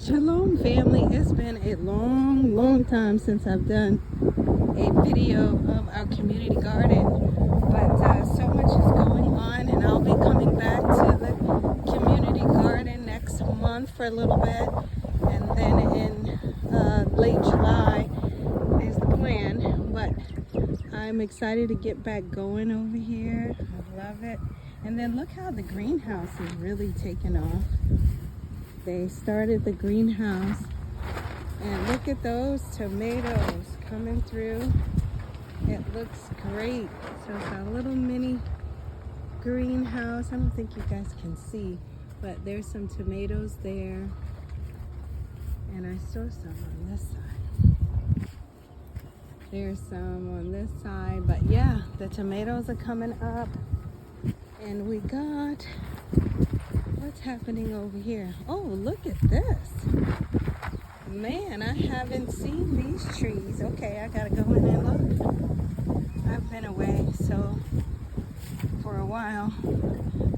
Shalom family, it's been a long time since I've done a video of our community garden, but so much is going on, and I'll be coming back to the community garden next month for a little bit, and then in late July is the plan. But I'm excited to get back going over here. I love it. And then look how the greenhouse is really taking off. They started the greenhouse, and look at those tomatoes coming through. It looks great. So it's a little mini greenhouse. I don't think you guys can see, but there's some tomatoes there, and I saw some on this side. There's some on this side, but yeah, the tomatoes are coming up. And we got, what's happening over here? Oh, look at this. Man, I haven't seen these trees. Okay, I gotta go in and look. I've been away for a while,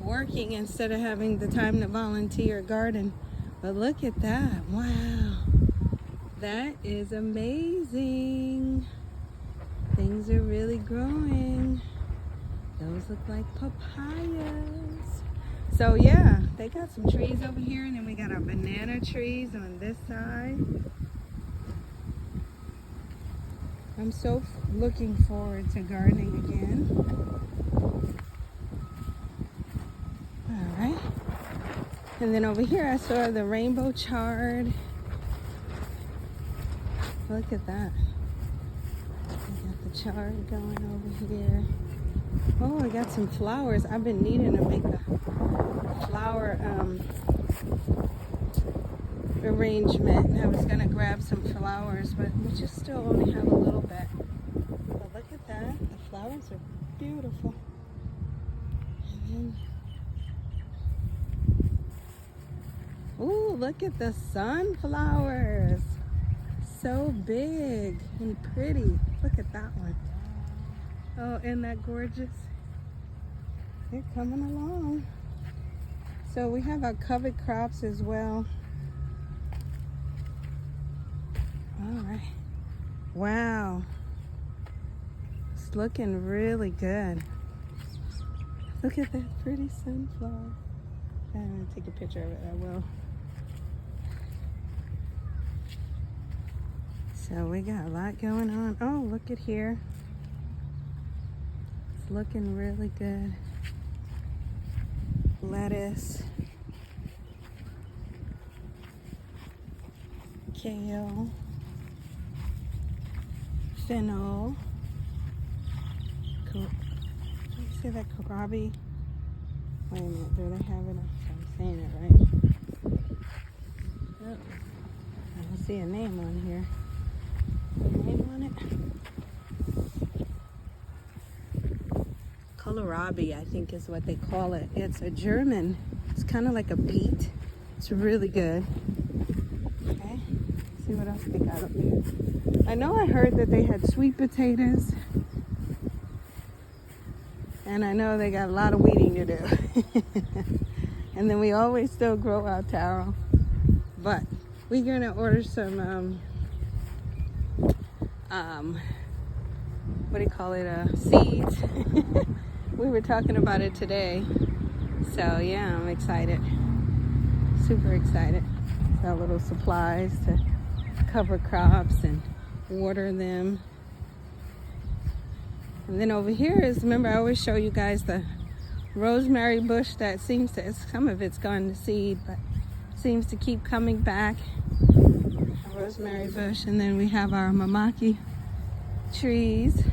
working instead of having the time to volunteer garden. But look at that. Wow. That is amazing. Things are really growing. Those look like papayas. So yeah, they got some trees over here, and then we got our banana trees on this side. I'm so looking forward to gardening again. All right. And then over here I saw the rainbow chard. Look at that. We got the chard going over here. Oh, I got some flowers. I've been needing to make a flower arrangement. I was gonna grab some flowers, but we just still only have a little bit. But look at that. The flowers are beautiful. And then, ooh, look at the sunflowers. So big and pretty. Look at that one. Oh, isn't that gorgeous? They're coming along. So we have our covered crops as well. All right. Wow. It's looking really good. Look at that pretty sunflower. I'm gonna take a picture of it, I will. So we got a lot going on. Oh, look at here. It's looking really good. Lettuce, kale, fennel, you see that kohlrabi? Wait a minute, do they have it? I'm saying it right. Oh, I don't see a name on here. Name on it? Kohlrabi, I think is what they call it. It's a German. It's kind of like a beet. It's really good. Okay, let's see what else they got up there. I know I heard that they had sweet potatoes, and I know they got a lot of weeding to do. And then we always still grow our taro, but we're gonna order some what do you call it? Seeds. We were talking about it today. So yeah, I'm excited. Super excited. Got little supplies to cover crops and water them. And then over here is, remember I always show you guys the rosemary bush that seems to, some of it's gone to seed, but seems to keep coming back. A rosemary bush. And then we have our mamaki trees,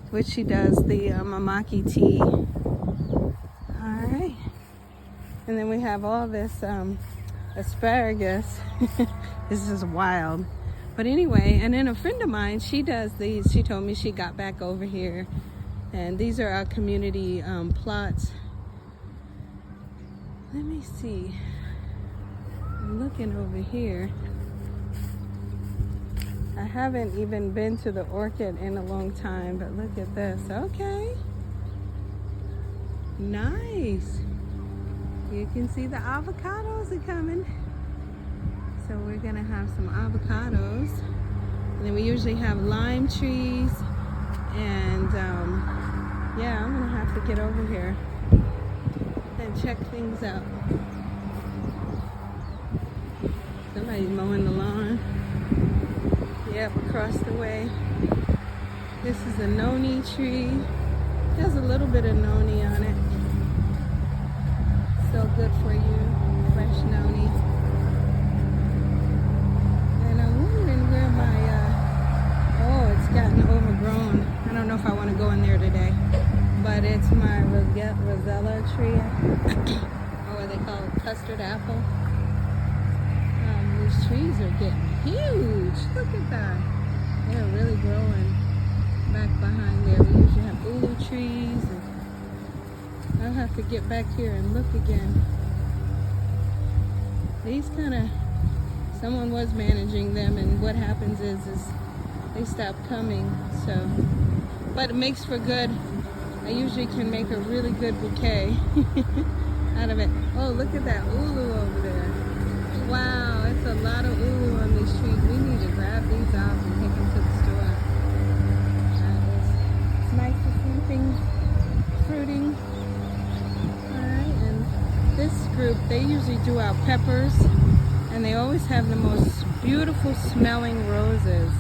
which she does the mamaki tea. All right. And then we have all this asparagus. This is wild. But anyway, and then a friend of mine, she does these. She told me she got back over here. And these are our community plots. Let me see. I'm looking over here. I haven't even been to the orchid in a long time, but look at this. Okay. Nice. You can see the avocados are coming. gonna have some avocados. And then we usually have lime trees. And yeah, I'm gonna have to get over here and check things out. Somebody's mowing the lawn. Yep, across the way. This is a noni tree. Has a little bit of noni on it. So good for you, fresh noni. And I'm wondering where my, oh, it's gotten overgrown. I don't know if I want to go in there today. But it's my rosella tree, or what they call it, custard apple. These trees are getting huge. Look at that. They're really growing back behind there. We usually have ulu trees, and I'll have to get back here and look again. These kind of, someone was managing them, and what happens is they stop coming. So, but it makes for good. I usually can make a really good bouquet out of it. Oh, look at that ulu over there. Wow, it's a lot of ulu on these trees. We need to grab these out and take them to the store. It's nice to see things fruiting. Alright, and this group, they usually do our peppers, and they always have the most beautiful smelling roses.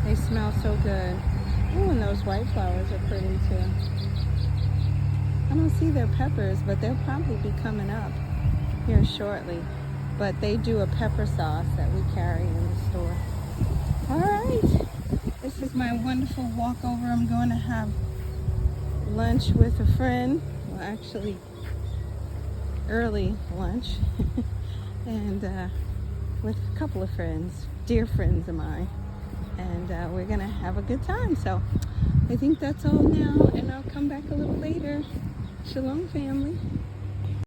They smell so good. Oh, and those white flowers are pretty too. I don't see their peppers, but they'll probably be coming up here shortly. But they do a pepper sauce that we carry in the store. All right, this is my wonderful walkover. I'm going to have lunch with a friend. Well, actually, early lunch. And with a couple of friends, dear friends of mine. And we're going to have a good time. So I think that's all now, and I'll come back a little later. Shalom, family.